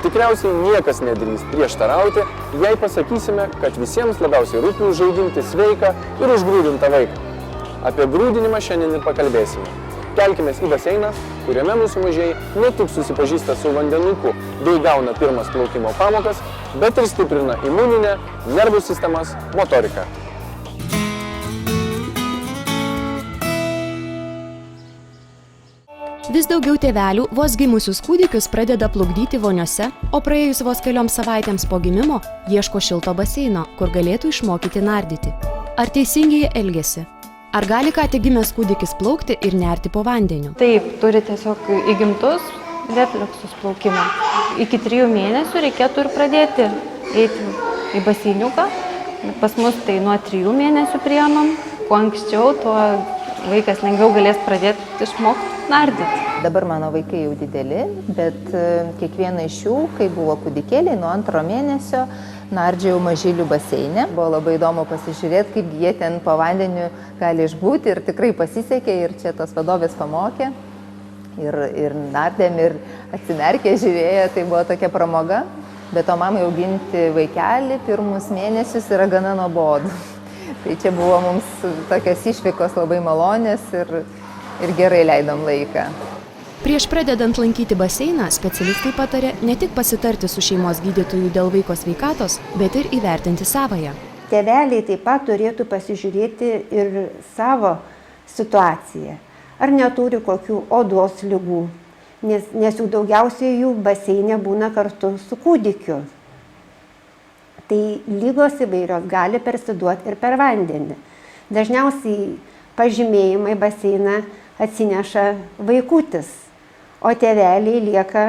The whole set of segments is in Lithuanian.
Tikriausiai niekas nedrįs prieštarauti, jei pasakysime, kad visiems labiausiai rūpi užauginti sveiką ir užgrūdintą vaiką. Apie grūdinimą šiandien ir pakalbėsime. Kelkimės į baseiną, kuriame mūsų mažieji ne tik susipažįsta su vandenuku bei gauna pirmas plaukimo pamokas, bet ir stiprina imuninę, nervų sistemas, motoriką. Vis daugiau tėvelių vos gimusius kūdikius pradeda plukdyti voniose, o praėjus vos kelioms savaitėms po gimimo ieško šilto baseino, kur galėtų išmokyti nardyti. Ar teisingai jie elgiasi? Ar gali ką tik gimęs kūdikis plaukti ir nerti po vandeniu? Taip, turi tiesiog įgimtus refleksus plaukimo. Iki 3 mėnesių reikėtų ir pradėti eiti į baseiniuką. Pas mus tai nuo 3 mėnesių priimam. Kuo anksčiau, tuo vaikas lengviau galės pradėti išmokti nardyti. Dabar mano vaikai jau dideli, bet kiekvieną iš jų, kai buvo kūdikėliai, nuo 2 mėnesio nardžiau mažylių baseine. Buvo labai įdomu pasižiūrėti, kaip jie ten po vandeniu gali išbūti ir tikrai pasisekė ir čia tos vadovės pamokė. Ir nardėm, ir atsimerkė žiūrėjo, tai buvo tokia pramoga. Bet o mamai auginti vaikelį pirmus mėnesius yra gana nuobodu. Tai čia buvo mums tokios išvykos labai malonės ir gerai leidom laiką. Prieš pradedant lankyti baseiną, specialistai patarė ne tik pasitarti su šeimos gydytoju dėl vaiko sveikatos, bet ir įvertinti savąją. Tėveliai taip pat turėtų pasižiūrėti ir savo situaciją. Ar neturi kokių odos ligų, nes jų daugiausiai jų baseine būna kartu su kūdikiu. Tai lygos įvairios gali persiduoti ir per vandenį. Dažniausiai pažymėjimai baseiną atsineša vaikutis, o tėveliai lieka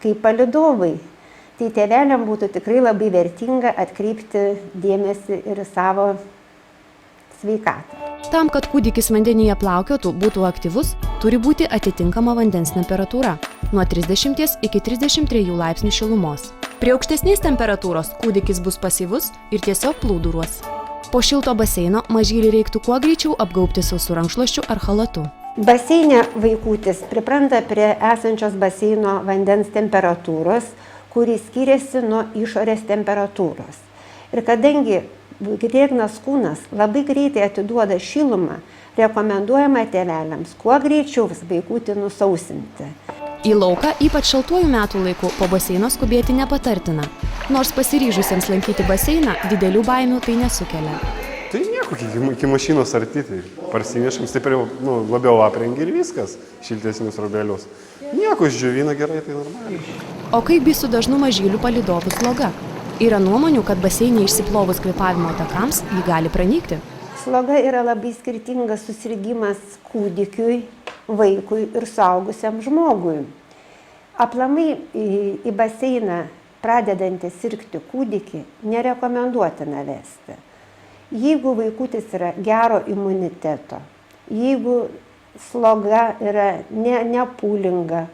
kaip palydovai. Tai tėveliam būtų tikrai labai vertinga atkreipti dėmesį ir į savo sveikatą. Tam, kad kūdikis vandenyje plaukiotų, būtų aktyvus, turi būti atitinkama vandens temperatūra – nuo 30 iki 33 laipsnių šilumos. Prie aukštesnės temperatūros kūdikis bus pasyvus ir tiesiog plūduruos. Po šilto baseino mažylį reiktų kuo greičiau apgaubti sausu rankšluosčiu ar chalatu. Baseine vaikutis pripranta prie esančios baseino vandens temperatūros, kuri skiriasi nuo išorės temperatūros. Ir kadangi drėgnas kūnas labai greitai atiduoda šilumą, rekomenduojama tėveliams kuo greičiau vaikutį nusausinti. Į lauką, ypač šaltuoju metų laiku, po baseino skubėti nepatartina. Nors pasiryžusiems lankyti baseiną, didelių baimių tai nesukelia. Tai nieko, iki mašinos arti, tai parsinešam stipriau, labiau aprengi ir viskas, šiltesnius rūbelius. Nieko, išdžiovina gerai, tai normaliai. O kaipgi su dažnu mažylių palydovų sloga? Yra nuomonių, kad baseine išsiplovus kvėpavimo takams, jį gali pranykti. Sloga yra labai skirtingas susirgimas kūdikiui, vaikui ir suaugusiam žmogui. Aplamai į baseiną pradedantį sirgti kūdikį nerekomenduotina vesti. Jeigu vaikutis yra gero imuniteto, jeigu sloga yra nepūlinga,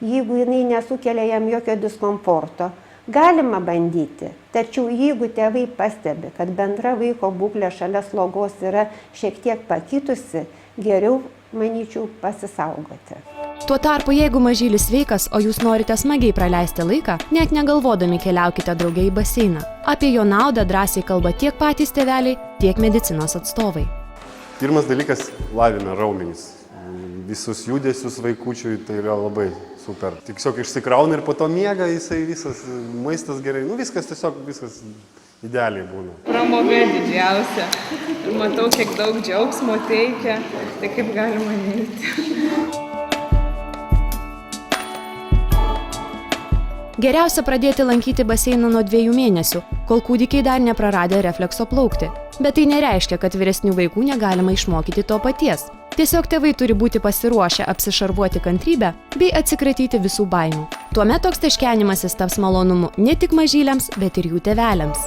jeigu jinai nesukelia jam jokio diskomforto, galima bandyti. Tačiau jeigu tėvai pastebi, kad bendra vaiko būklė šalia slogos yra šiek tiek pakitusi, geriau, manyčiau, pasisaugoti. Tuo tarpu, jeigu mažylis sveikas, o jūs norite smagiai praleisti laiką, net negalvodami keliaukite drauge į baseiną. Apie jo naudą drąsiai kalba tiek patys tėveliai, tiek medicinos atstovai. Pirmas dalykas – lavina raumenis. Visus judesius vaikučiui tai yra labai super. Tiesiog išsikrauna ir po to miega, jisai visas maistas gerai. Viskas idealiai būna. Pramoga didžiausia. Ir matau, kiek daug džiaugsmo teikia, tai kaip galima neiti. Geriausia pradėti lankyti baseiną nuo 2 mėnesių, kol kūdikiai dar nepraradę reflekso plaukti. Bet tai nereiškia, kad vyresnių vaikų negalima išmokyti to paties. Tiesiog tėvai turi būti pasiruošę apsišarvuoti kantrybę bei atsikratyti visų baimių. Tuomet toks taškenimasis taps malonumu ne tik mažyliams, bet ir jų tėveliams.